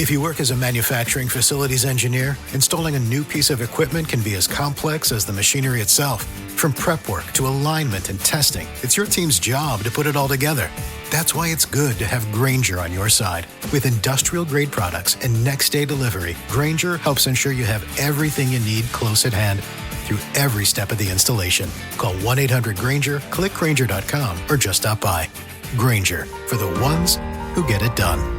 If you work as a manufacturing facilities engineer, installing a new piece of equipment can be as complex as the machinery itself. From prep work to alignment and testing, it's your team's job to put it all together. That's why it's good to have Grainger on your side. With industrial-grade products and next-day delivery, Grainger helps ensure you have everything you need close at hand through every step of the installation. Call 1-800-GRAINGER, click Grainger.com, or just stop by. Grainger, for the ones who get it done.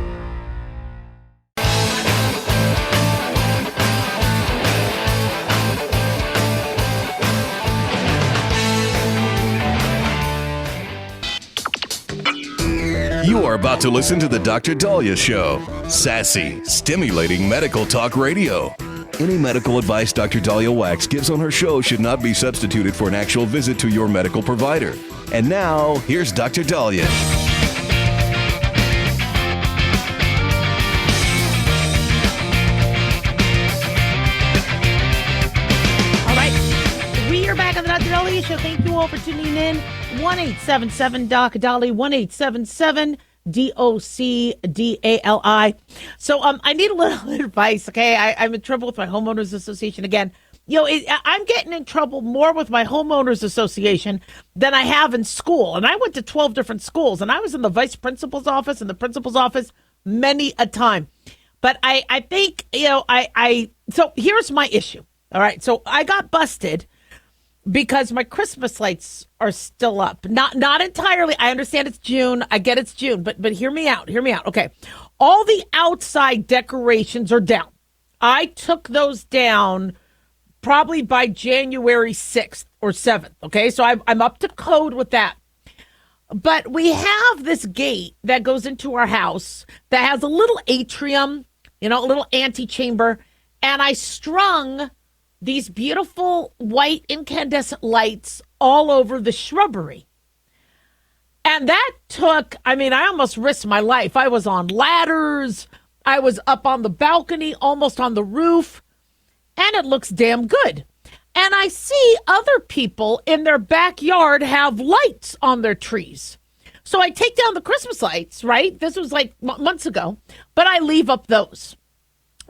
You are about to listen to the Dr. Daliah Show. Sassy, stimulating medical talk radio. Any medical advice Dr. Daliah Wax gives on her show should not be substituted for an actual visit to your medical provider. And now, here's Dr. Daliah. All right, we are back on the Dr. Daliah Show. Thank you all for tuning in. 1-877-DOC-DALI, 1-877-DOC-DALI. So I need a little advice, okay? I'm in trouble with my homeowners association again. You know, I'm getting in trouble more with my homeowners association than I have in school. And I went to 12 different schools, and I was in the vice principal's office and the principal's office many a time. But I think, you know, so here's my issue. All right, so I got busted because my Christmas lights are still up. Not entirely. I understand it's June. I get it's June, but hear me out. Hear me out. Okay. All the outside decorations are down. I took those down probably by January 6th or 7th. Okay. So I'm up to code with that. But we have this gate that goes into our house that has a little atrium, you know, a little antechamber. And I strung these beautiful white incandescent lights all over the shrubbery. And that took, I mean, I almost risked my life. I was on ladders. I was up on the balcony, almost on the roof. And it looks damn good. And I see other people in their backyard have lights on their trees. So I take down the Christmas lights, right? This was like months ago, but I leave up those.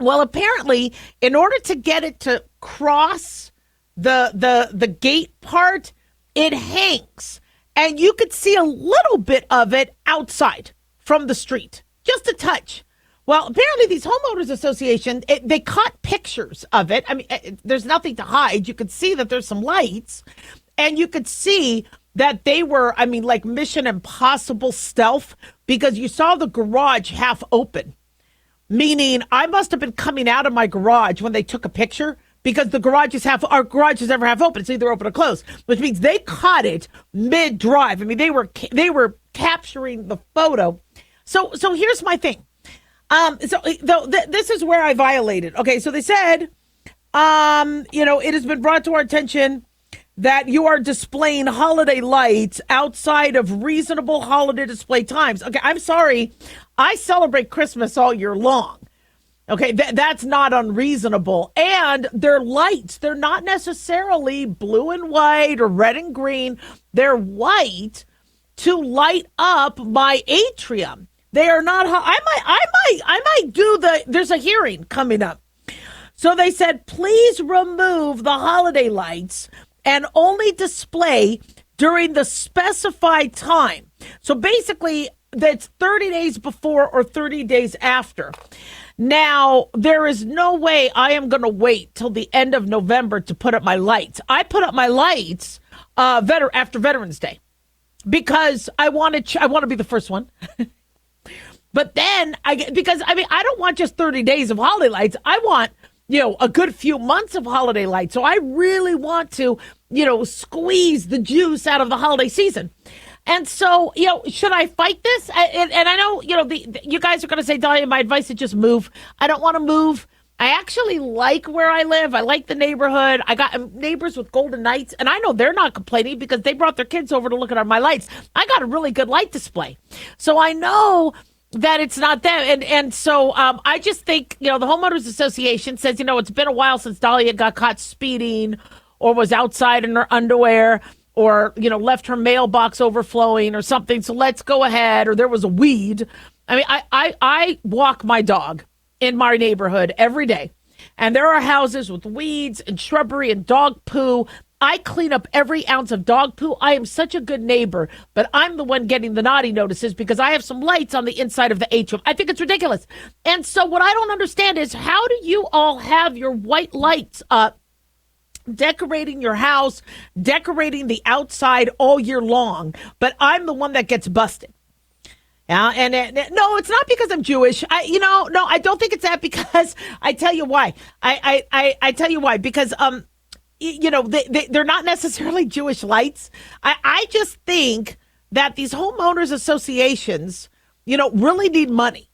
Well, apparently, in order to get it to cross the gate part, it hangs. And you could see a little bit of it outside from the street, just a touch. Well, apparently these homeowners association, they caught pictures of it. I mean, there's nothing to hide. You could see that there's some lights, and you could see that they were, I mean, like Mission Impossible stealth, because you saw the garage half open. Meaning I must have been coming out of my garage when they took a picture, because the garage is our garage is never half open. It's either open or closed, which means they caught it mid-drive. I mean, they were capturing the photo. So here's my thing. This is where I violated. Okay, so they said, it has been brought to our attention that you are displaying holiday lights outside of reasonable holiday display times. Okay, I'm sorry. I celebrate Christmas all year long. Okay, that's not unreasonable. And they're lights. They're not necessarily blue and white or red and green. They're white to light up my atrium. They are not. I might do there's a hearing coming up. So they said, please remove the holiday lights and only display during the specified time. So basically, that's 30 days before or 30 days after. Now, there is no way I am going to wait till the end of November to put up my lights. I put up my lights after Veterans Day because I want to be the first one. But then, I don't want just 30 days of holiday lights. I want, a good few months of holiday lights. So I really want to, squeeze the juice out of the holiday season. And so, should I fight this? And I know, you guys are going to say, Daliah, my advice is just move. I don't want to move. I actually like where I live. I like the neighborhood. I got neighbors with Golden Knights, and I know they're not complaining because they brought their kids over to look at my lights. I got a really good light display. So I know that it's not them. And so I just think, the Homeowners Association says, it's been a while since Daliah got caught speeding or was outside in her underwear or, left her mailbox overflowing or something. So let's go ahead. Or there was a weed. I mean, I walk my dog in my neighborhood every day. And there are houses with weeds and shrubbery and dog poo. I clean up every ounce of dog poo. I am such a good neighbor, but I'm the one getting the naughty notices because I have some lights on the inside of the HOA. I think it's ridiculous. And so what I don't understand is, how do you all have your white lights up, decorating your house, decorating the outside all year long, but I'm the one that gets busted? Yeah, and no, it's not because I'm Jewish. I don't think it's that, because I tell you why. I tell you why, because they're not necessarily Jewish lights. I just think that these homeowners associations, really need money.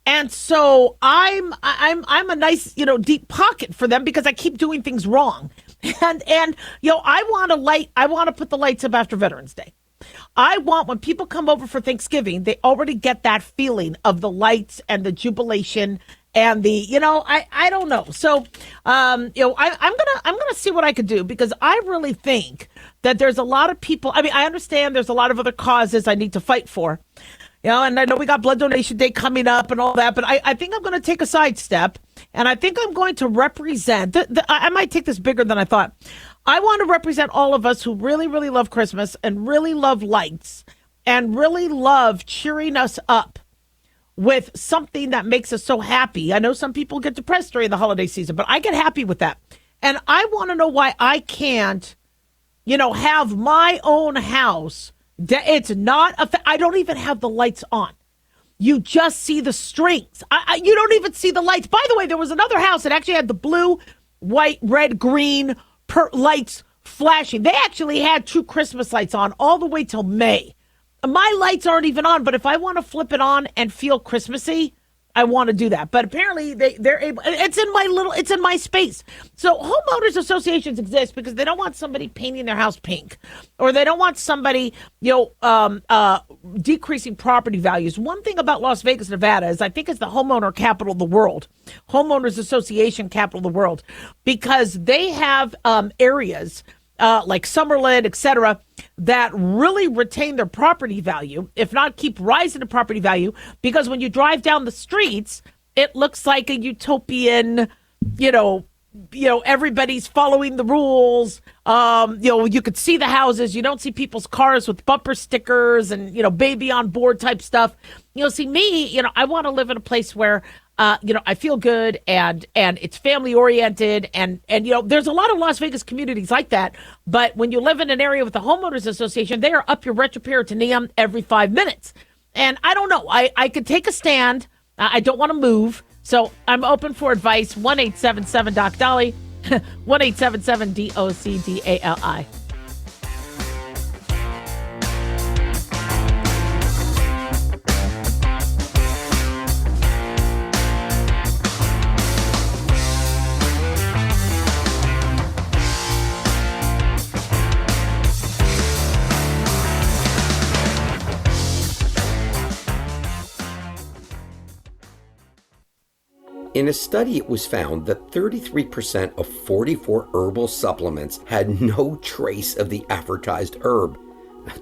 And so I'm a nice, deep pocket for them because I keep doing things wrong. And I want to put the lights up after Veterans Day. I want, when people come over for Thanksgiving, they already get that feeling of the lights and the jubilation and the, I don't know. So, I'm gonna see what I could do, because I really think that there's a lot of people. I mean, I understand there's a lot of other causes I need to fight for, and I know we got Blood Donation Day coming up and all that, but I think I'm going to take a sidestep, and I think I'm going to represent, I might take this bigger than I thought. I want to represent all of us who really, really love Christmas and really love lights and really love cheering us up with something that makes us so happy. I know some people get depressed during the holiday season, but I get happy with that. And I want to know why I can't, have my own house. It's not, I don't even have the lights on. You just see the strings. You don't even see the lights. By the way, there was another house that actually had the blue, white, red, green lights flashing. They actually had true Christmas lights on all the way till May. My lights aren't even on, but if I want to flip it on and feel Christmassy, I want to do that. But apparently they're able. It's in my space. So homeowners associations exist because they don't want somebody painting their house pink, or they don't want somebody, decreasing property values. One thing about Las Vegas, Nevada, is I think it's the homeowner capital of the world, homeowners association capital of the world, because they have areas like Summerlin, et cetera, that really retain their property value, if not keep rising the property value, because when you drive down the streets, it looks like a utopian, everybody's following the rules. You could see the houses. You don't see people's cars with bumper stickers and, baby on board type stuff. See me, I want to live in a place where I feel good and it's family oriented and there's a lot of Las Vegas communities like that. But when you live in an area with a homeowners association, they are up your retroperitoneum every 5 minutes. And I don't know. I could take a stand. I don't want to move. So I'm open for advice. 1-877-DOC-DALI, 1-877-DOC-DALI. In a study, it was found that 33% of 44 herbal supplements had no trace of the advertised herb.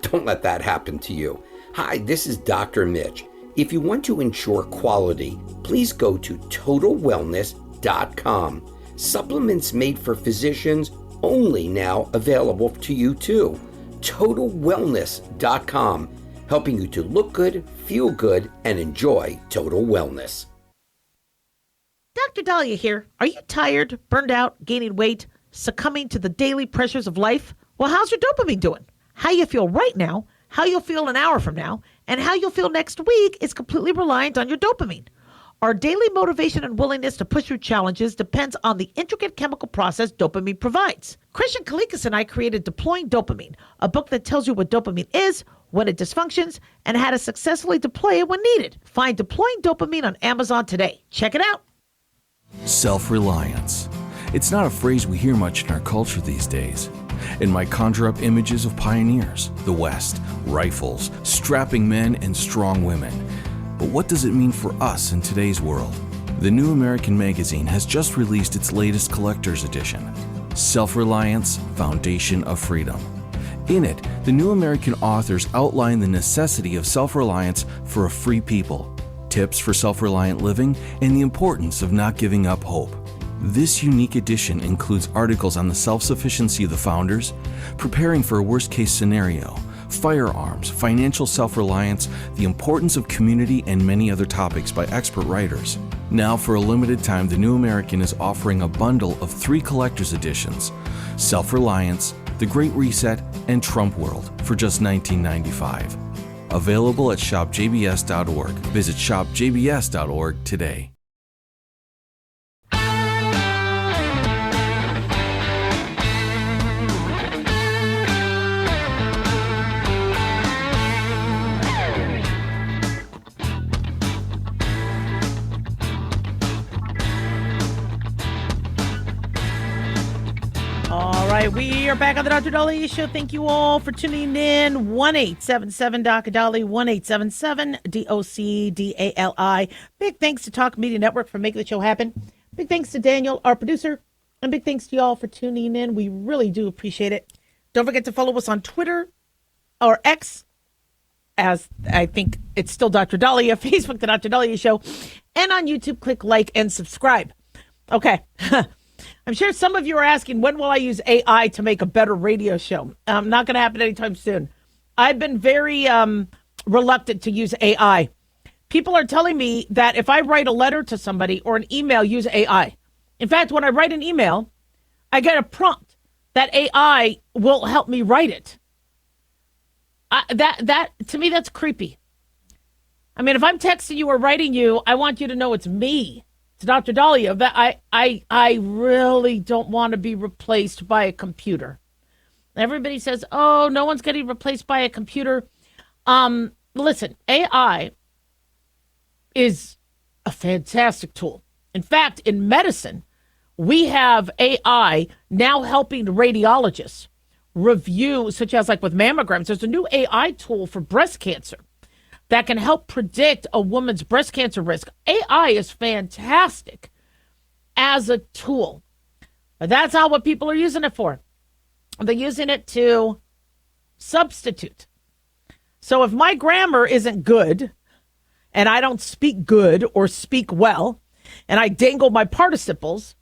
Don't let that happen to you. Hi, this is Dr. Mitch. If you want to ensure quality, please go to TotalWellness.com. Supplements made for physicians, only now available to you too. TotalWellness.com, helping you to look good, feel good, and enjoy total wellness. Dr. Daliah here. Are you tired, burned out, gaining weight, succumbing to the daily pressures of life? Well, how's your dopamine doing? How you feel right now, how you'll feel an hour from now, and how you'll feel next week is completely reliant on your dopamine. Our daily motivation and willingness to push through challenges depends on the intricate chemical process dopamine provides. Christian Kalikas and I created Deploying Dopamine, a book that tells you what dopamine is, when it dysfunctions, and how to successfully deploy it when needed. Find Deploying Dopamine on Amazon today. Check it out. Self-reliance. It's not a phrase we hear much in our culture these days. It might conjure up images of pioneers, the West, rifles, strapping men, and strong women. But what does it mean for us in today's world? The New American Magazine has just released its latest collector's edition, Self-Reliance, Foundation of Freedom. In it, the New American authors outline the necessity of self-reliance for a free people. tips for self-reliant living, and the importance of not giving up hope. This unique edition includes articles on the self-sufficiency of the founders, preparing for a worst-case scenario, firearms, financial self-reliance, the importance of community, and many other topics by expert writers. Now, for a limited time, the New American is offering a bundle of 3 collector's editions: Self-Reliance, The Great Reset, and Trump World for just $19.95. Available at shopjbs.org. Visit shopjbs.org today. All right, we are back on the Dr. Daliah Show. Thank you all for tuning in. 1-877-DOC-DALI, 1-877-DOC-DALI. Big thanks to Talk Media Network for making the show happen. Big thanks to Daniel, our producer, and big thanks to y'all for tuning in. We really do appreciate it. Don't forget to follow us on Twitter or X, as I think it's still Dr. Daliah, Facebook, the Dr. Daliah Show, and on YouTube, click like and subscribe. Okay. I'm sure some of you are asking, when will I use AI to make a better radio show? Not going to happen anytime soon. I've been very reluctant to use AI. People are telling me that if I write a letter to somebody or an email, use AI. In fact, when I write an email, I get a prompt that AI will help me write it. That to me, that's creepy. I mean, if I'm texting you or writing you, I want you to know it's me. It's Dr. Daliah. That I really don't want to be replaced by a computer. Everybody says, oh, no one's getting replaced by a computer. Listen, AI is a fantastic tool. In fact, in medicine, we have AI now helping radiologists review, such as like with mammograms. There's a new AI tool for breast cancer that can help predict a woman's breast cancer risk. AI is fantastic as a tool. But that's not what people are using it for. They're using it to substitute. So if my grammar isn't good, and I don't speak good or speak well, and I dangle my participles,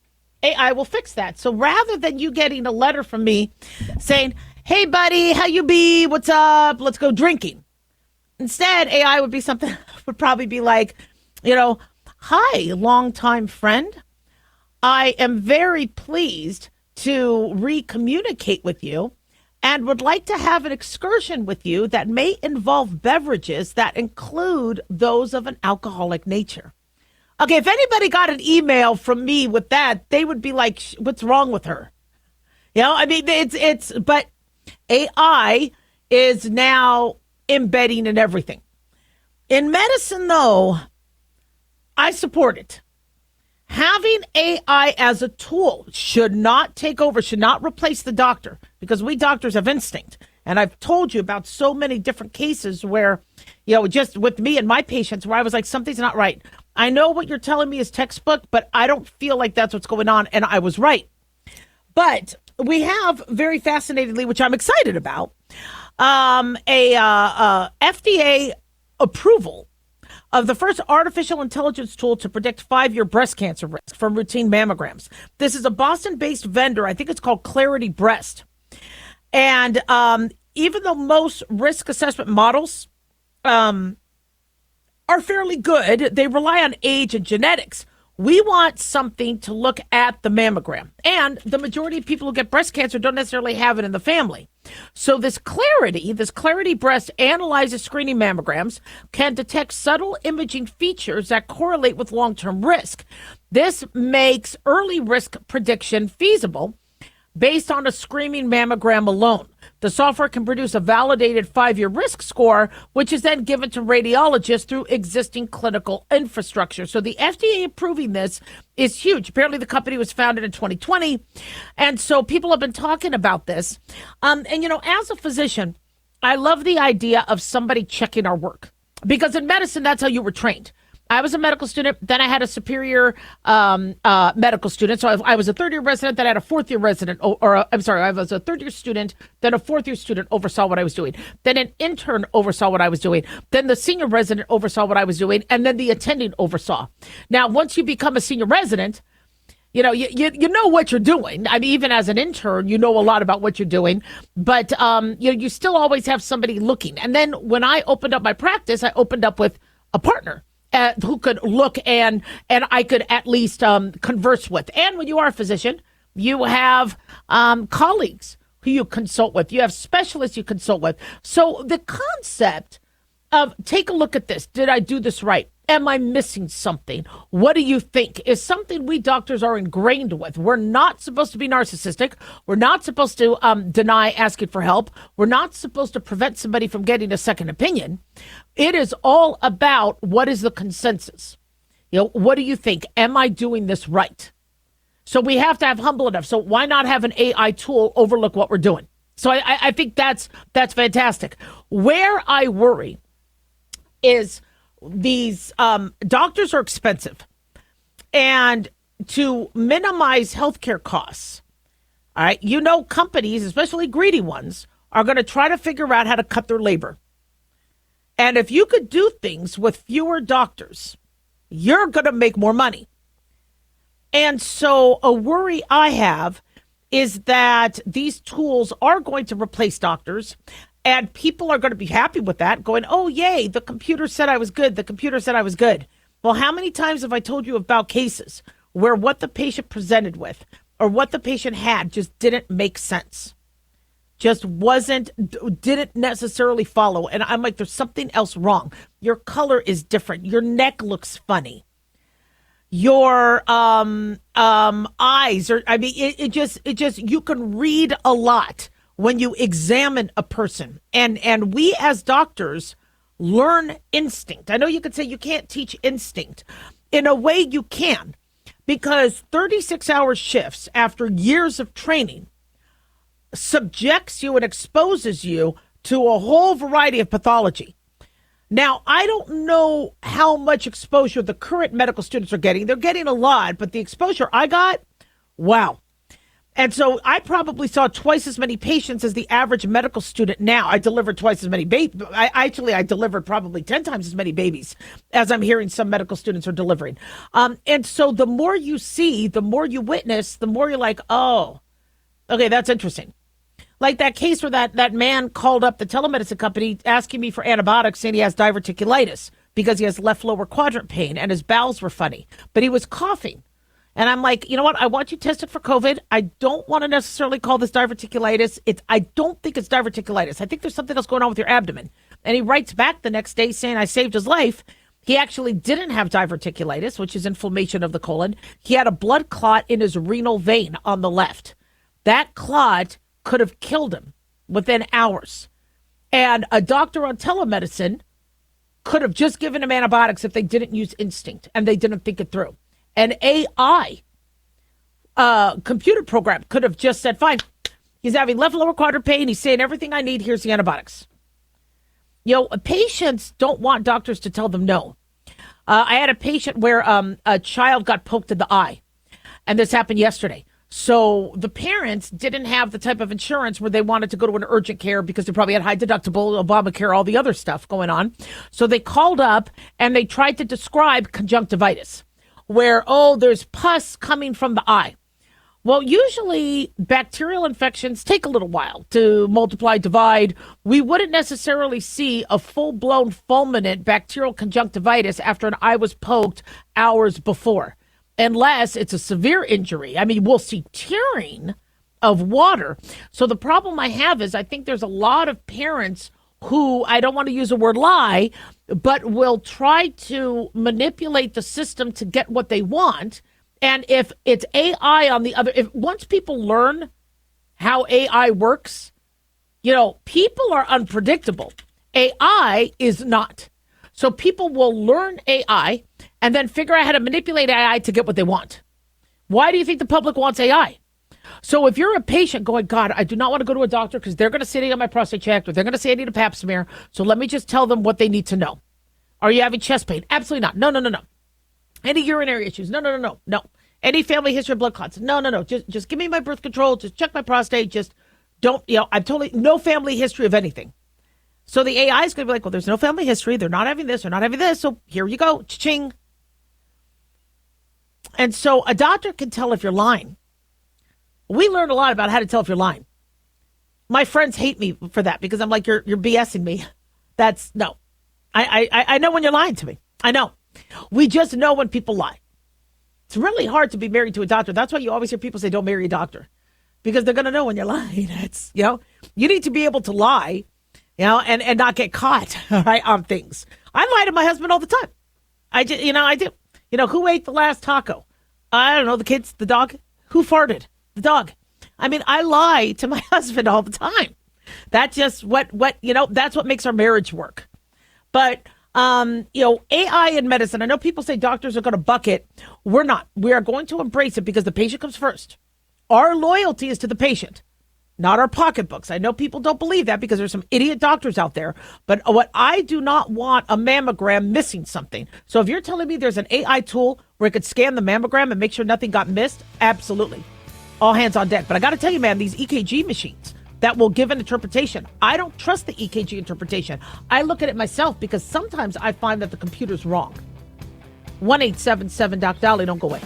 AI will fix that. So rather than you getting a letter from me saying, hey, buddy, how you be? What's up? Let's go drinking. Instead, AI would be something, would probably be like, hi, longtime friend. I am very pleased to re-communicate with you and would like to have an excursion with you that may involve beverages that include those of an alcoholic nature. Okay, if anybody got an email from me with that, they would be like, what's wrong with her? But AI is now embedding in everything. In medicine, though, I support it. Having AI as a tool should not take over, should not replace the doctor, because we doctors have instinct. And I've told you about so many different cases where, just with me and my patients, where I was like, something's not right. I know what you're telling me is textbook, but I don't feel like that's what's going on. And I was right. But we have, very fascinatingly, which I'm excited about, FDA approval of the first artificial intelligence tool to predict 5-year breast cancer risk from routine mammograms. This is a Boston-based vendor. I think it's called Clarity Breast. And even though most risk assessment models are fairly good, they rely on age and genetics. We want something to look at the mammogram. And the majority of people who get breast cancer don't necessarily have it in the family. So this Clarity Breast analyzes screening mammograms, can detect subtle imaging features that correlate with long-term risk. This makes early risk prediction feasible based on a screening mammogram alone. The software can produce a validated 5-year risk score, which is then given to radiologists through existing clinical infrastructure. So the FDA approving this is huge. Apparently the company was founded in 2020. And so people have been talking about this. As a physician, I love the idea of somebody checking our work, because in medicine, that's how you were trained. I was a medical student. Then I had a superior medical student. So I was a third-year resident. Then I had a fourth-year resident. I was a third-year student. Then a fourth-year student oversaw what I was doing. Then an intern oversaw what I was doing. Then the senior resident oversaw what I was doing. And then the attending oversaw. Now, once you become a senior resident, you know what you're doing. I mean, even as an intern, you know a lot about what you're doing, but you still always have somebody looking. And then when I opened up my practice, I opened up with a partner who could look and I could at least converse with. And when you are a physician, you have colleagues who you consult with. You have specialists you consult with. So the concept of take a look at this. Did I do this right? Am I missing something? What do you think? Is something we doctors are ingrained with. We're not supposed to be narcissistic. We're not supposed to deny asking for help. We're not supposed to prevent somebody from getting a second opinion. It is all about what is the consensus. What do you think? Am I doing this right? So we have to have humble enough. So why not have an AI tool overlook what we're doing? So I think that's fantastic. Where I worry is these doctors are expensive, and to minimize healthcare costs, all right, companies, especially greedy ones, are going to try to figure out how to cut their labor. And if you could do things with fewer doctors, you're going to make more money. And so a worry I have is that these tools are going to replace doctors. And people are going to be happy with that, going, oh, yay, the computer said I was good. The computer said I was good. Well, how many times have I told you about cases where what the patient presented with or what the patient had just didn't make sense? Didn't necessarily follow. And I'm like, there's something else wrong. Your color is different. Your neck looks funny. Your eyes are, you can read a lot when you examine a person. And we as doctors learn instinct. I know you could say you can't teach instinct. In a way you can, because 36-hour shifts after years of training subjects you and exposes you to a whole variety of pathology. Now, I don't know how much exposure the current medical students are getting. They're getting a lot, but the exposure I got, wow. And so I probably saw twice as many patients as the average medical student now. I delivered twice as many babies. I delivered probably 10 times as many babies as I'm hearing some medical students are delivering. And so the more you see, the more you witness, the more you're like, oh, okay, that's interesting. Like that case where that man called up the telemedicine company asking me for antibiotics, saying he has diverticulitis because he has left lower quadrant pain and his bowels were funny, but he was coughing. And I'm like, you know what? I want you tested for COVID. I don't want to necessarily call this diverticulitis. I don't think it's diverticulitis. I think there's something else going on with your abdomen. And he writes back the next day saying I saved his life. He actually didn't have diverticulitis, which is inflammation of the colon. He had a blood clot in his renal vein on the left. That clot could have killed him within hours. And a doctor on telemedicine could have just given him antibiotics if they didn't use instinct and they didn't think it through. An AI computer program could have just said, fine, he's having left lower quadrant pain. He's saying everything I need. Here's the antibiotics. Patients don't want doctors to tell them no. I had a patient where a child got poked in the eye, and this happened yesterday. So the parents didn't have the type of insurance where they wanted to go to an urgent care because they probably had high deductible, Obamacare, all the other stuff going on. So they called up and they tried to describe conjunctivitis, where, there's pus coming from the eye. Well, usually bacterial infections take a little while to multiply, divide. We wouldn't necessarily see a full-blown fulminant bacterial conjunctivitis after an eye was poked hours before, unless it's a severe injury. I mean, we'll see tearing of water. So the problem I have is I think there's a lot of parents who, I don't want to use the word lie, but will try to manipulate the system to get what they want. And if it's AI on the other, once people learn how AI works, people are unpredictable. AI is not. So people will learn AI and then figure out how to manipulate AI to get what they want. Why do you think the public wants AI? So if you're a patient going, God, I do not want to go to a doctor because they're going to say I got my prostate checked or they're going to say I need a pap smear. So let me just tell them what they need to know. Are you having chest pain? Absolutely not. No, no, no, no. Any urinary issues? No, no, no, no, no. Any family history of blood clots? No, no, no. Just give me my birth control. Just check my prostate. Just don't, I'm totally, no family history of anything. So the AI is going to be like, well, there's no family history. They're not having this. They're not having this. So here you go. Cha-ching. And so a doctor can tell if you're lying. We learned a lot about how to tell if you're lying. My friends hate me for that because I'm like, you're BSing me. That's no. I know when you're lying to me. I know. We just know when people lie. It's really hard to be married to a doctor. That's why you always hear people say, don't marry a doctor, because they're going to know when you're lying. It's, you need to be able to lie, and not get caught, all right, on things. I lie to my husband all the time. I do. Who ate the last taco? I don't know, the kids, the dog. Who farted? The dog. I mean, I lie to my husband all the time. That's just that's what makes our marriage work. But, AI in medicine, I know people say doctors are going to buck it. We're not. We are going to embrace it because the patient comes first. Our loyalty is to the patient, not our pocketbooks. I know people don't believe that because there's some idiot doctors out there. But what I do not want a mammogram missing something. So if you're telling me there's an AI tool where it could scan the mammogram and make sure nothing got missed, absolutely. All hands on deck. But I got to tell you, man, these EKG machines that will give an interpretation, I don't trust the EKG interpretation. I look at it myself because sometimes I find that the computer's wrong. 1-877-Doc Daliah, don't go away.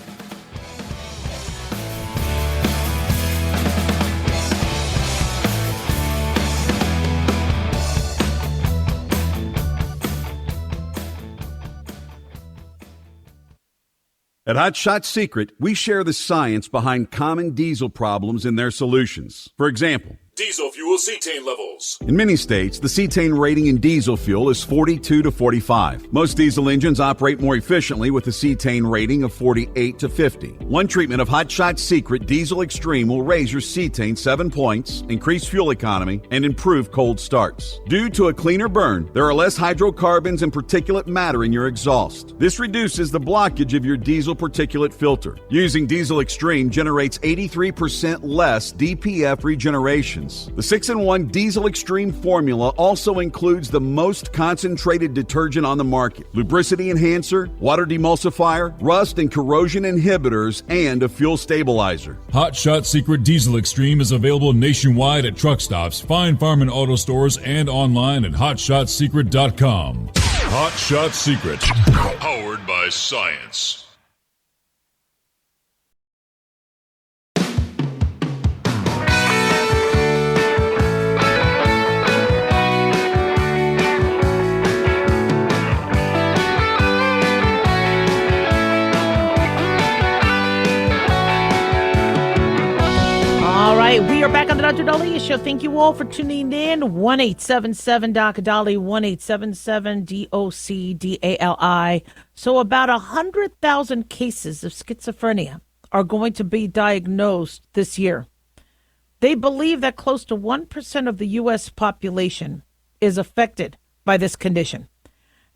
At Hot Shot Secret, we share the science behind common diesel problems and their solutions. For example, diesel fuel cetane levels. In many states, the cetane rating in diesel fuel is 42 to 45. Most diesel engines operate more efficiently with a cetane rating of 48 to 50. One treatment of Hot Shot Secret Diesel Extreme will raise your cetane 7 points, increase fuel economy, and improve cold starts. Due to a cleaner burn, there are less hydrocarbons and particulate matter in your exhaust. This reduces the blockage of your diesel particulate filter. Using Diesel Extreme generates 83% less DPF regeneration. The 6-in-1 Diesel Extreme formula also includes the most concentrated detergent on the market, lubricity enhancer, water demulsifier, rust and corrosion inhibitors, and a fuel stabilizer. Hot Shot Secret Diesel Extreme is available nationwide at truck stops, fine farm and auto stores, and online at hotshotsecret.com. Hot Shot Secret, powered by science. We are back on the Dr. Daliah Show. Thank you all for tuning in. 1-877-Doc Daliah, 1-877-DOC-DALI. So about 100,000 cases of schizophrenia are going to be diagnosed this year. They believe that close to 1% of the U.S. population is affected by this condition.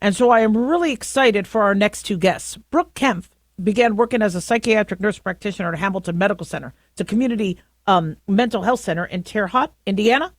And so I am really excited for our next two guests. Brooke Kempf began working as a psychiatric nurse practitioner at Hamilton Medical Center. It's a community mental health center in Terre Haute, Indiana.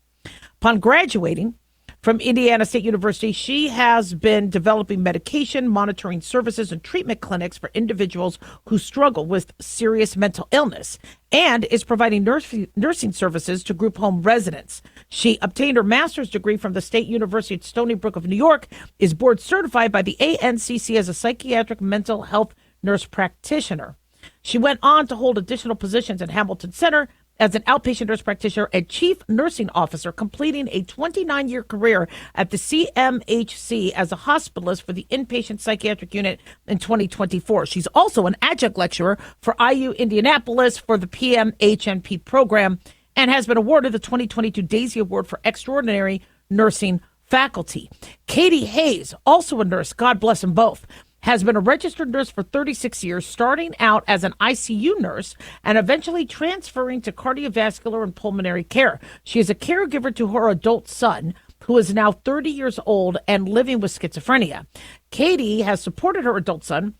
Upon graduating from Indiana State University, she has been developing medication, monitoring services, and treatment clinics for individuals who struggle with serious mental illness, and is providing nursing services to group home residents. She obtained her master's degree from the State University at Stony Brook of New York, is board certified by the ANCC as a psychiatric mental health nurse practitioner. She went on to hold additional positions at Hamilton Center as an outpatient nurse practitioner and chief nursing officer, completing a 29-year career at the CMHC as a hospitalist for the inpatient psychiatric unit in 2024. She's also an adjunct lecturer for IU Indianapolis for the PMHNP program and has been awarded the 2022 Daisy Award for Extraordinary Nursing Faculty. Katie Hayes, also a nurse, God bless them both, has been a registered nurse for 36 years, starting out as an ICU nurse and eventually transferring to cardiovascular and pulmonary care. She is a caregiver to her adult son, who is now 30 years old and living with schizophrenia. Katie has supported her adult son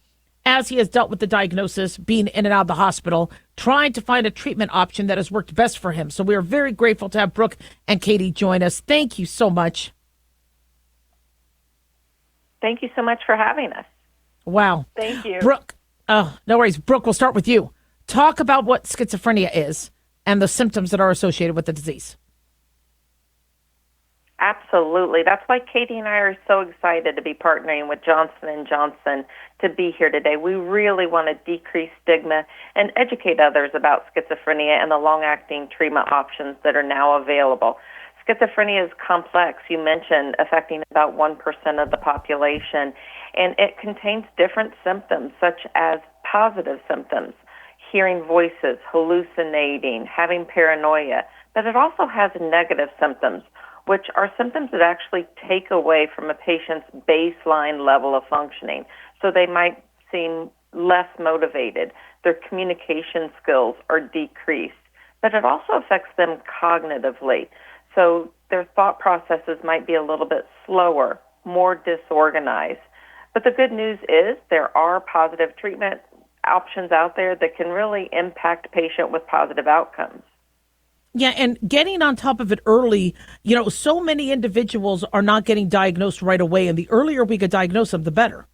as he has dealt with the diagnosis, being in and out of the hospital, trying to find a treatment option that has worked best for him. So we are very grateful to have Brooke and Katie join us. Thank you so much. Thank you so much for having us. Wow. Thank you. Brooke, oh, no worries. Brooke, we'll start with you. Talk about what schizophrenia is and the symptoms that are associated with the disease. Absolutely. That's why Katie and I are so excited to be partnering with Johnson & Johnson to be here today. We really want to decrease stigma and educate others about schizophrenia and the long-acting treatment options that are now available. Schizophrenia is complex. You mentioned affecting about 1% of the population, and it contains different symptoms, such as positive symptoms, hearing voices, hallucinating, having paranoia, but it also has negative symptoms, which are symptoms that actually take away from a patient's baseline level of functioning. So they might seem less motivated. Their communication skills are decreased, but it also affects them cognitively. So their thought processes might be a little bit slower, more disorganized. But the good news is there are positive treatment options out there that can really impact a patient with positive outcomes. Yeah, and getting on top of it early, so many individuals are not getting diagnosed right away, and the earlier we could diagnose them, the better.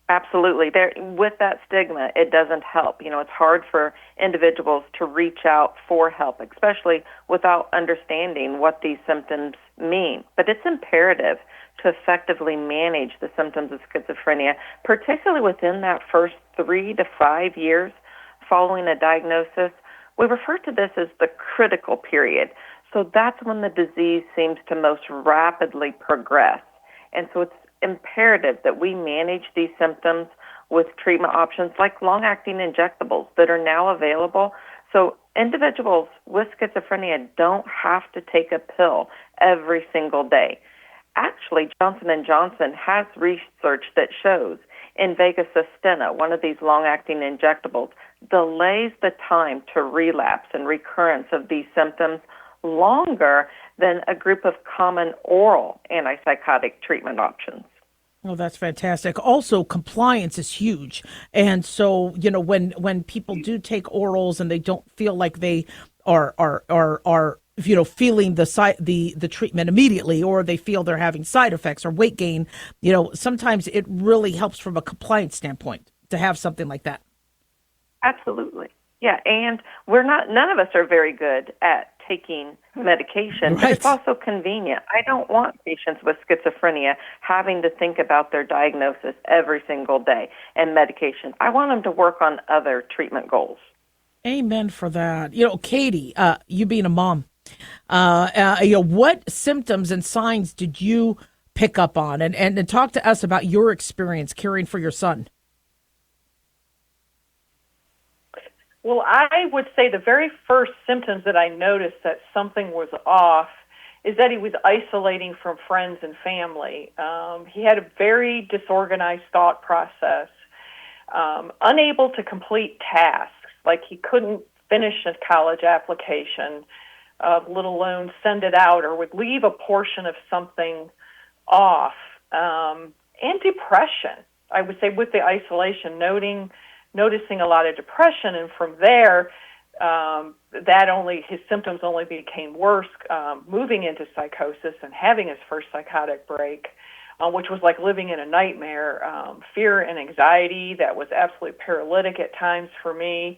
Absolutely. With that stigma, it doesn't help. It's hard for individuals to reach out for help, especially without understanding what these symptoms mean. But it's imperative to effectively manage the symptoms of schizophrenia, particularly within that first 3 to 5 years following a diagnosis. We refer to this as the critical period. So that's when the disease seems to most rapidly progress. And so it's imperative that we manage these symptoms with treatment options like long-acting injectables that are now available. So individuals with schizophrenia don't have to take a pill every single day. Actually, Johnson & Johnson has research that shows Invega Sustenna, one of these long-acting injectables, delays the time to relapse and recurrence of these symptoms longer than a group of common oral antipsychotic treatment options. Oh, that's fantastic. Also, compliance is huge. And so, when people do take orals and they don't feel like they are feeling the treatment immediately, or they feel they're having side effects or weight gain, sometimes it really helps from a compliance standpoint to have something like that. Absolutely. Yeah, and none of us are very good at taking medication, Right. but it's also convenient. I don't want patients with schizophrenia having to think about their diagnosis every single day and medication. I want them to work on other treatment goals. Amen for that. Katie, you being a mom, what symptoms and signs did you pick up on? And talk to us about your experience caring for your son. Well, I would say the very first symptoms that I noticed that something was off is that he was isolating from friends and family. He had a very disorganized thought process, unable to complete tasks, like he couldn't finish a college application, let alone send it out, or would leave a portion of something off, and depression. I would say with the isolation, noticing a lot of depression, and from there, his symptoms only became worse, moving into psychosis and having his first psychotic break, which was like living in a nightmare, fear and anxiety that was absolutely paralytic at times for me.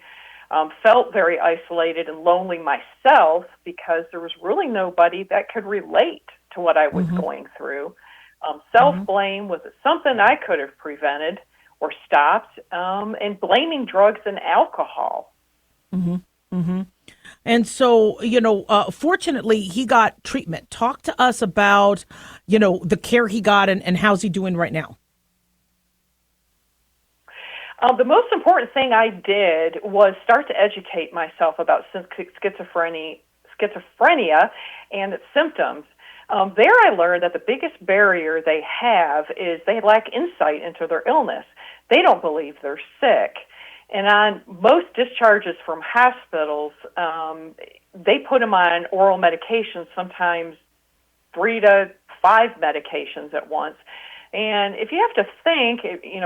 Felt very isolated and lonely myself because there was really nobody that could relate to what I was going through. Self-blame was something I could have prevented or stopped, and blaming drugs and alcohol. And so, fortunately, he got treatment. Talk to us about, the care he got and how's he doing right now? The most important thing I did was start to educate myself about schizophrenia and its symptoms. There I learned that the biggest barrier they have is they lack insight into their illness. They don't believe they're sick. And on most discharges from hospitals, they put them on oral medications, sometimes 3 to 5 medications at once. And if you have to think,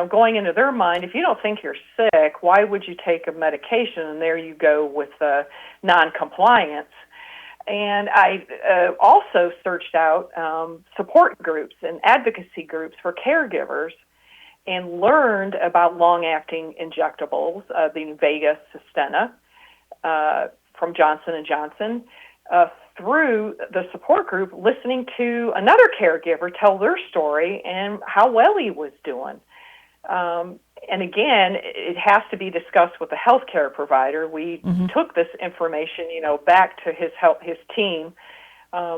going into their mind, if you don't think you're sick, why would you take a medication? And there you go with noncompliance. And I also searched out support groups and advocacy groups for caregivers and learned about long-acting injectables, the Invega Sustenna from Johnson & Johnson, through the support group, listening to another caregiver tell their story and how well he was doing. And again, it has to be discussed with the healthcare provider. We took this information, back to his team,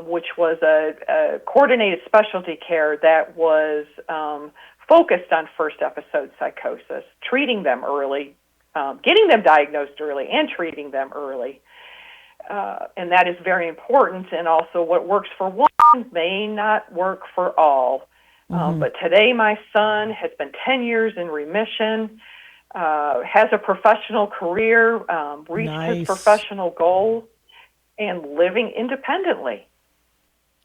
which was a coordinated specialty care that was focused on first episode psychosis, treating them early, getting them diagnosed early, and treating them early. And that is very important. And also, what works for one may not work for all. But today, my son has been 10 years in remission, has a professional career, reached his professional goals, and living independently.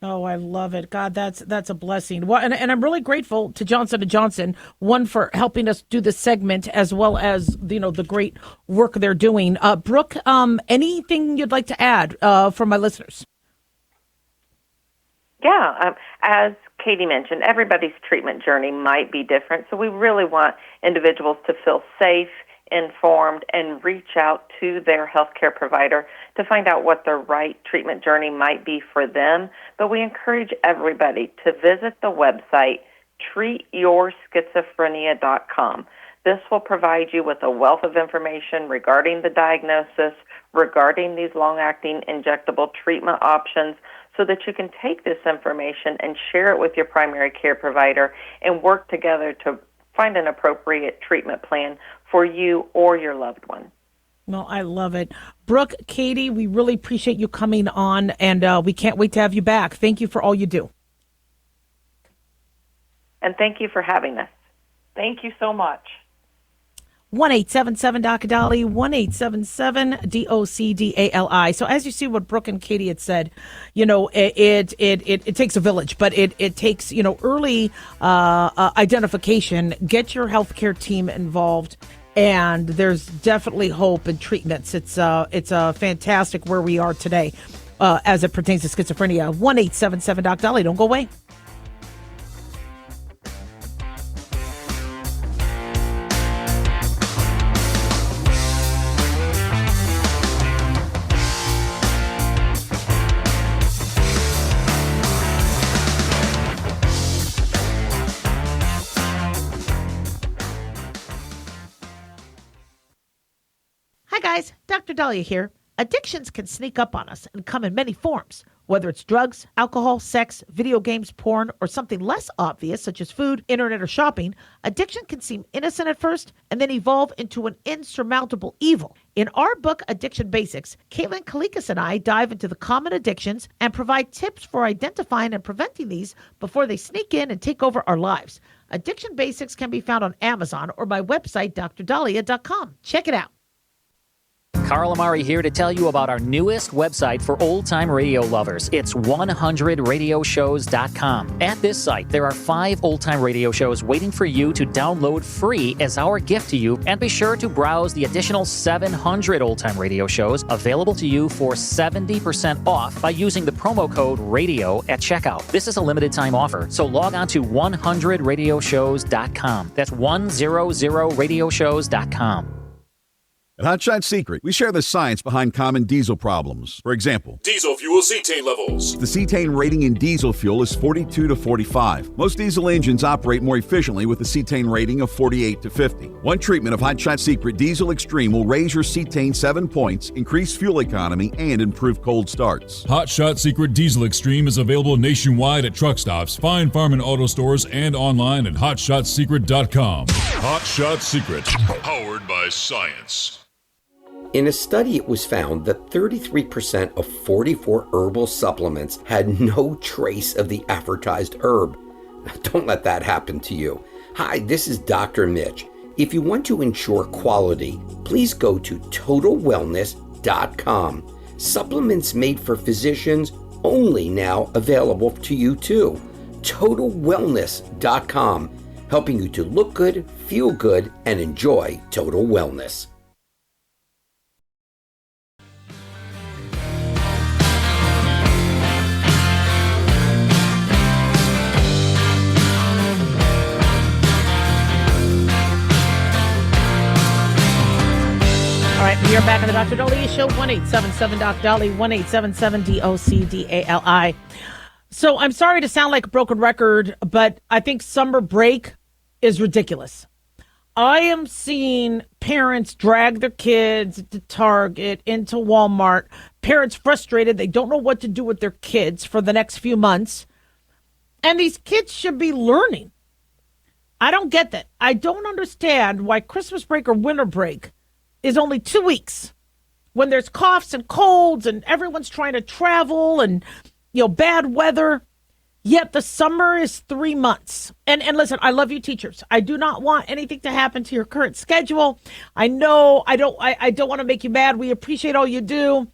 Oh, I love it. God, that's a blessing. Well, and I'm really grateful to Johnson & Johnson, one, for helping us do this segment, as well as, the great work they're doing. Brooke, anything you'd like to add for my listeners? Yeah, as Katie mentioned, everybody's treatment journey might be different, so we really want individuals to feel safe, informed, and reach out to their healthcare provider to find out what the right treatment journey might be for them. But we encourage everybody to visit the website treatyourschizophrenia.com. This will provide you with a wealth of information regarding the diagnosis, regarding these long-acting injectable treatment options, so that you can take this information and share it with your primary care provider and work together to find an appropriate treatment plan for you or your loved one. Well, I love it. Brooke, Katie, we really appreciate you coming on, and we can't wait to have you back. Thank you for all you do. And thank you for having us. Thank you so much. 1-877-DOC-DALI, 1-877-DOC-DALI. So as you see what Brooke and Katie had said, it takes a village, but it takes, early identification, get your healthcare team involved, and there's definitely hope in treatments. It's fantastic where we are today as it pertains to schizophrenia. 1-877-DOC-DALI. Don't go away. Hi guys, Dr. Daliah here. Addictions can sneak up on us and come in many forms, whether it's drugs, alcohol, sex, video games, porn, or something less obvious such as food, internet, or shopping. Addiction can seem innocent at first and then evolve into an insurmountable evil. In our book, Addiction Basics, Caitlin Kalikas and I dive into the common addictions and provide tips for identifying and preventing these before they sneak in and take over our lives. Addiction Basics can be found on Amazon or my website, drdaliah.com. Check it out. Carl Amari here to tell you about our newest website for old-time radio lovers. It's 100radioshows.com. At this site, there are 5 old-time radio shows waiting for you to download free as our gift to you, and be sure to browse the additional 700 old-time radio shows available to you for 70% off by using the promo code RADIO at checkout. This is a limited-time offer, so log on to 100radioshows.com. That's 100radioshows.com. At Hot Shot Secret, we share the science behind common diesel problems. For example, Diesel fuel cetane levels. the cetane rating in diesel fuel is 42 to 45. Most diesel engines operate more efficiently with a cetane rating of 48 to 50. One treatment of Hot Shot Secret Diesel Extreme will raise your cetane 7 points, increase fuel economy, and improve cold starts. Hot Shot Secret Diesel Extreme is available nationwide at truck stops, fine farm and auto stores, and online at hotshotsecret.com. Hot Shot Secret, powered by science. In a study, it was found that 33% of 44 herbal supplements had no trace of the advertised herb. Don't let that happen to you. Hi, this is Dr. Mitch. If you want to ensure quality, please go to totalwellness.com. Supplements made for physicians only now available to you too. Totalwellness.com, helping you to look good, feel good, and enjoy total wellness. right, we are back on the Dr. Daliah Show, 1-877-Doc-Dali, 1-877-DOC-DALI. So I'm sorry to sound like a broken record, but I think summer break is ridiculous. I am seeing parents drag their kids to Target, into Walmart, parents frustrated. They don't know what to do with their kids for the next few months. And these kids should be learning. I don't get that. I don't understand why Christmas break or winter break is only 2 weeks when there's coughs and colds and everyone's trying to travel and, bad weather. Yet the summer is 3 months. And listen, I love you teachers. I do not want anything to happen to your current schedule. I know I don't want to make you mad. We appreciate all you do.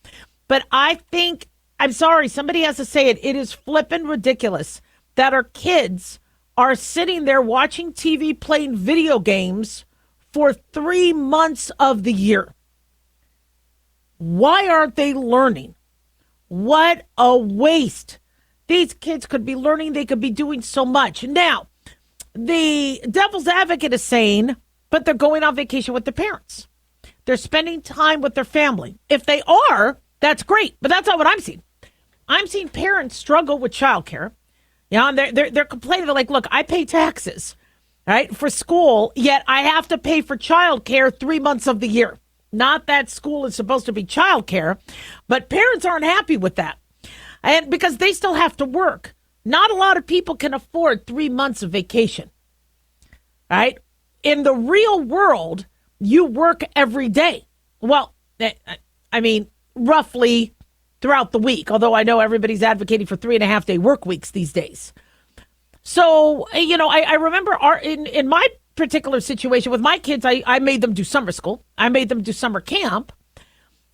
But I think, I'm sorry, somebody has to say it. It is flippin' ridiculous that our kids are sitting there watching TV, playing video games for 3 months of the year. Why aren't they learning? What a waste. These kids could be learning. They could be doing so much. Now, the devil's advocate is saying, but they're going on vacation with their parents. They're spending time with their family. If they are, that's great. But that's not what I'm seeing. I'm seeing parents struggle with childcare. And they're complaining. They're like, look, I pay taxes, right, for school, yet I have to pay for childcare 3 months of the year. Not that school is supposed to be childcare, but parents aren't happy with that. And because they still have to work. Not a lot of people can afford 3 months of vacation. Right? In the real world, you work every day. Well, I mean, roughly throughout the week, although I know everybody's advocating for 3.5-day work weeks these days. So, I remember in my particular situation with my kids, I made them do summer school. I made them do summer camp.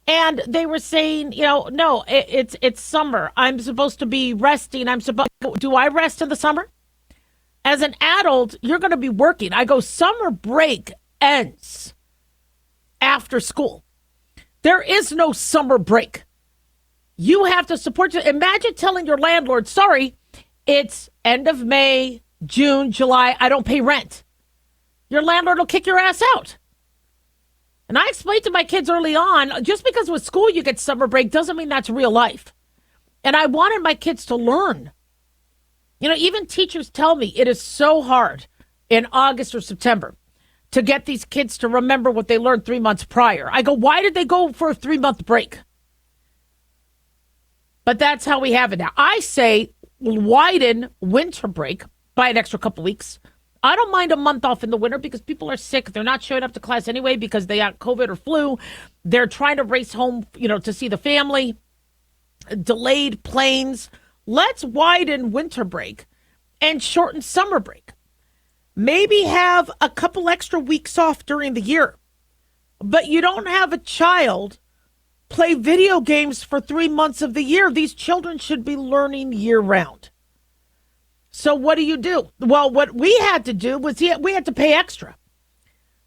And they were saying, no, it's summer. I'm supposed to be resting. Do I rest in the summer? As an adult, you're going to be working. I go, summer break ends after school. There is no summer break. You have to support imagine telling your landlord, sorry, it's end of May, June, July, I don't pay rent. Your landlord will kick your ass out. And I explained to my kids early on, just because with school you get summer break doesn't mean that's real life. And I wanted my kids to learn. Even teachers tell me it is so hard in August or September to get these kids to remember what they learned 3 months prior. I go, why did they go for a 3-month break? But that's how we have it now. I say widen winter break by an extra couple weeks. I don't mind a month off in the winter because people are sick. They're not showing up to class anyway because they got COVID or flu. They're trying to race home, to see the family. Delayed planes. Let's widen winter break and shorten summer break. Maybe have a couple extra weeks off during the year. But you don't have a child play video games for 3 months of the year. These children should be learning year round. So what do? Well, what we had to do was we had to pay extra.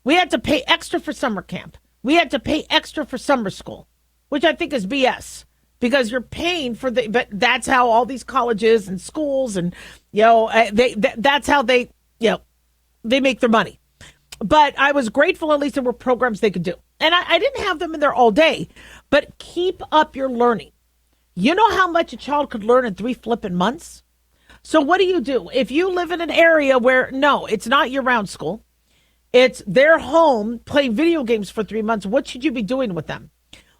We had to pay extra for summer camp. We had to pay extra for summer school, which I think is BS because you're paying for but that's how all these colleges and schools and, that's how they make their money. But I was grateful at least there were programs they could do. And I didn't have them in there all day, but keep up your learning. You know how much a child could learn in 3 flipping months? So what do? If you live in an area where, no, it's not year-round school, it's their home playing video games for 3 months, what should you be doing with them?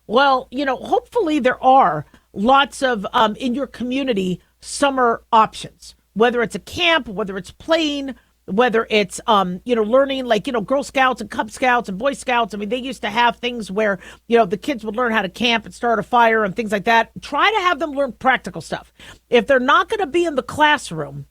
Well, hopefully there are lots of, in your community, summer options, whether it's a camp, whether it's playing, whether it's, learning like, Girl Scouts and Cub Scouts and Boy Scouts. I mean, they used to have things where, the kids would learn how to camp and start a fire and things like that. Try to have them learn practical stuff. If they're not going to be in the classroom,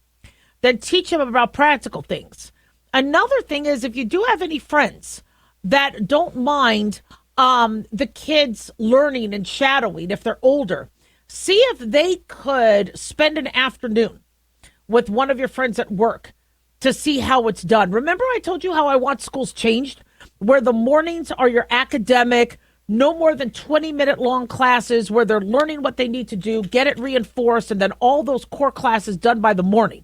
then teach them about practical things. Another thing is if you do have any friends that don't mind the kids learning and shadowing if they're older, see if they could spend an afternoon with one of your friends at work to see how it's done. Remember I told you how I want schools changed, where the mornings are your academic, no more than 20-minute long classes where they're learning what they need to do, get it reinforced, and then all those core classes done by the morning.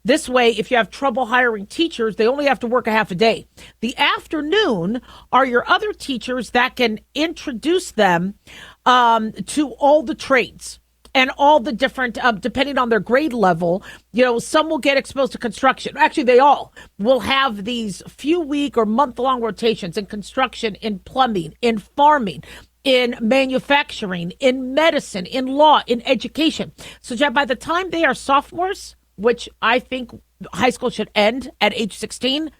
This way, if you have trouble hiring teachers, they only have to work a half a day. The afternoon are your other teachers that can introduce them to all the trades and all the different, depending on their grade level. Some will get exposed to construction. Actually, they all will have these few week or month-long rotations in construction, in plumbing, in farming, in manufacturing, in medicine, in law, in education. So that by the time they are sophomores, which I think high school should end at age 16,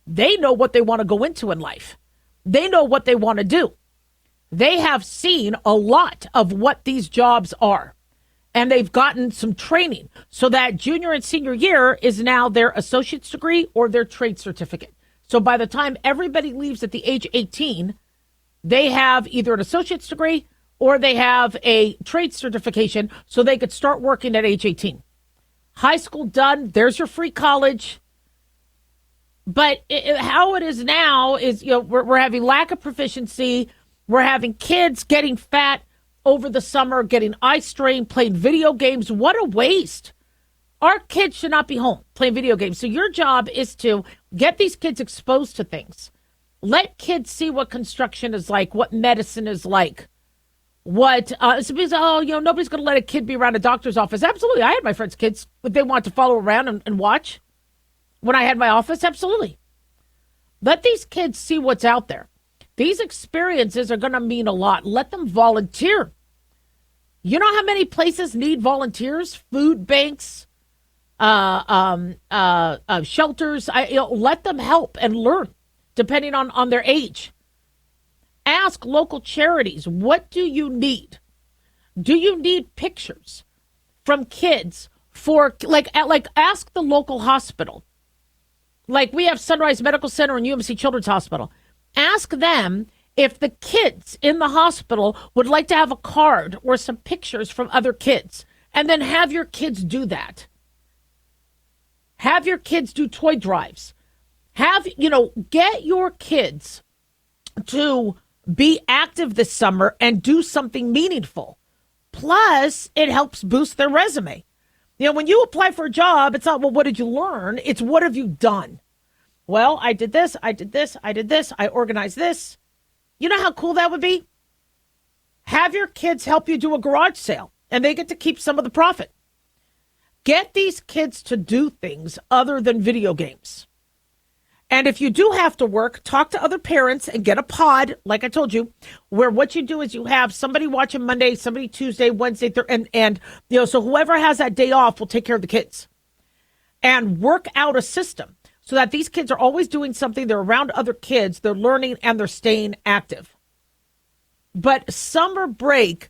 they know what they want to go into in life. They know what they want to do. They have seen a lot of what these jobs are, and they've gotten some training so that junior and senior year is now their associate's degree or their trade certificate. So by the time everybody leaves at the age 18, they have either an associate's degree or they have a trade certification so they could start working at age 18. High school done, there's your free college. But how it is now is, we're having lack of proficiency. We're having kids getting fat over the summer, getting eye strain, playing video games. What a waste. Our kids should not be home playing video games. So your job is to get these kids exposed to things. Let kids see what construction is like, what medicine is like. Nobody's going to let a kid be around a doctor's office. Absolutely. I had my friends' kids, but they want to follow around and watch when I had my office. Absolutely. Let these kids see what's out there. These experiences are going to mean a lot. Let them volunteer. You know how many places need volunteers? Food banks, shelters. Let them help and learn, depending on their age. Ask local charities, what do you need? Do you need pictures from kids for, ask the local hospital. Like we have Sunrise Medical Center and UMC Children's Hospital. Ask them if the kids in the hospital would like to have a card or some pictures from other kids, and then have your kids do that. Have your kids do toy drives. Get your kids to be active this summer and do something meaningful. Plus, it helps boost their resume. When you apply for a job, it's not, well, what did you learn? It's what have you done? Well, I did this, I did this, I did this, I organized this. You know how cool that would be? Have your kids help you do a garage sale, and they get to keep some of the profit. Get these kids to do things other than video games. And if you do have to work, talk to other parents and get a pod, like I told you, where what you do is you have somebody watching Monday, somebody Tuesday, Wednesday, and so whoever has that day off will take care of the kids. And work out a system so that these kids are always doing something. They're around other kids, they're learning, and they're staying active. But summer break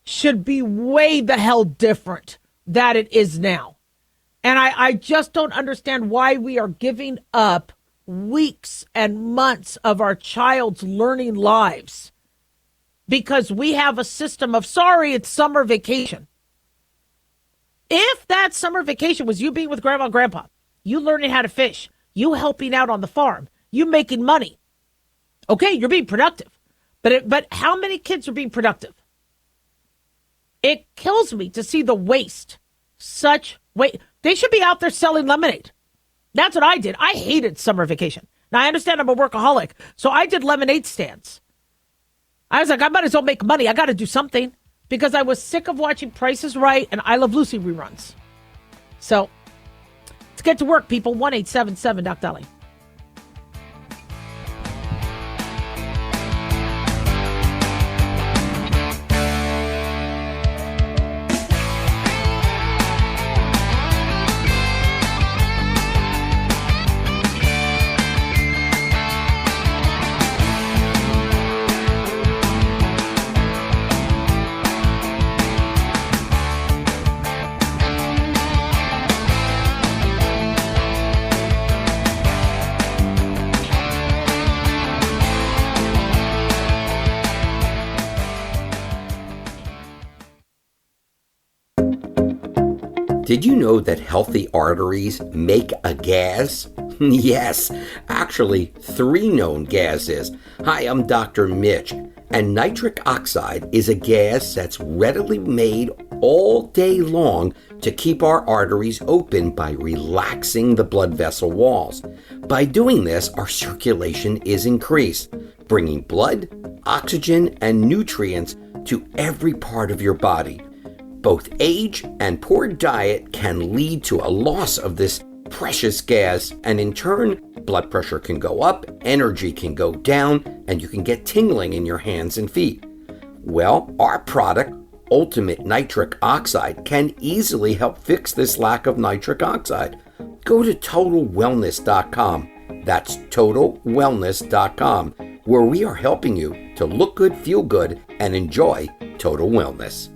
should be way the hell different than it is now. And I just don't understand why we are giving up weeks and months of our child's learning lives because we have a system of, sorry, it's summer vacation. If that summer vacation was you being with grandma and grandpa, you learning how to fish, you helping out on the farm, you making money, okay, you're being productive. But how many kids are being productive? It kills me to see the waste. Such waste. They should be out there selling lemonade. That's what I did. I hated summer vacation. Now, I understand I'm a workaholic, so I did lemonade stands. I was like, I might as well make money. I got to do something because I was sick of watching Price is Right and I Love Lucy reruns. So let's get to work, people. 1-877 Doc Daliah. Did you know that healthy arteries make a gas? Yes, actually 3 known gases. Hi, I'm Dr. Mitch, And nitric oxide is a gas that's readily made all day long to keep our arteries open by relaxing the blood vessel walls. By doing this, our circulation is increased, bringing blood, oxygen, and nutrients to every part of your body. Both age and poor diet can lead to a loss of this precious gas, and in turn, blood pressure can go up, energy can go down, and you can get tingling in your hands and feet. Well, our product, Ultimate Nitric Oxide, can easily help fix this lack of nitric oxide. Go to TotalWellness.com. That's TotalWellness.com, where we are helping you to look good, feel good, and enjoy total wellness.